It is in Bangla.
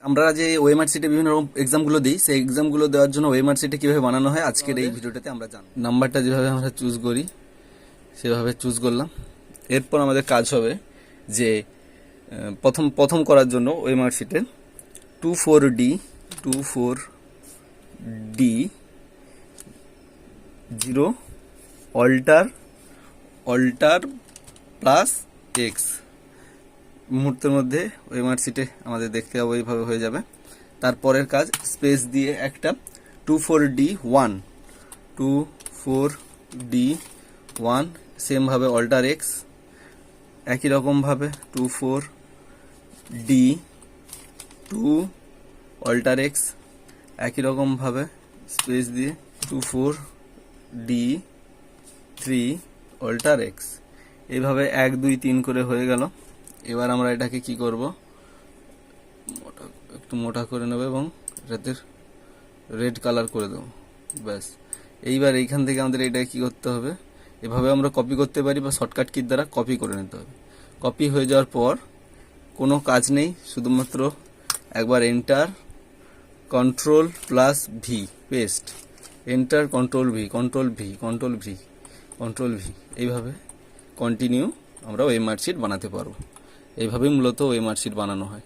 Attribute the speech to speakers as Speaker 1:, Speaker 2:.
Speaker 1: আমরা যে ওএমআর শিটে বিভিন্ন রকম এক্সামগুলো দিই, সেই এক্সামগুলো দেওয়ার জন্য ওএমআর শিটে কীভাবে বানানো হয় আজকের এই ভিডিওটাতে আমরা জানব। নাম্বারটা যেভাবে আমরা চুজ করি সেভাবে চুজ করলাম। এরপর আমাদের কাজ হবে যে প্রথম করার জন্য ওএমআর শিটে 24D 0 অল্টার প্লাস এক্স মুহূর্তের মধ্যে ওএমআর শিটে আমাদের দেখতে হবে, এইভাবে হয়ে যাবে। তারপরের কাজ স্পেস দিয়ে একটা 24D1 সেমভাবে অল্টার এক্স, একই রকমভাবে 24D2 অল্টার এক্স, একই রকমভাবে স্পেস দিয়ে 24D3 অল্টার এক্স। এইভাবে 1 2 3 করে হয়ে গেল। এবার আমরা এটাকে কি করব, একটু মোটা করে নেব এবং এটাতে রেড কালার করে দেবো, ব্যাস। এইবার এইখান থেকে আমাদের এটাকে কি করতে হবে, এভাবে আমরা কপি করতে পারি বা শর্টকাট কির দ্বারা কপি করে নিতে হবে। কপি হয়ে যাওয়ার পর কোনো কাজ নেই, শুধুমাত্র একবার enter control plus V paste, enter control V control V control V control V, এইভাবে কন্টিনিউ আমরা ওএমআর শিট বানাতে পারবো। এইভাবেই মূলত ওএমআর শিট বানানো হয়।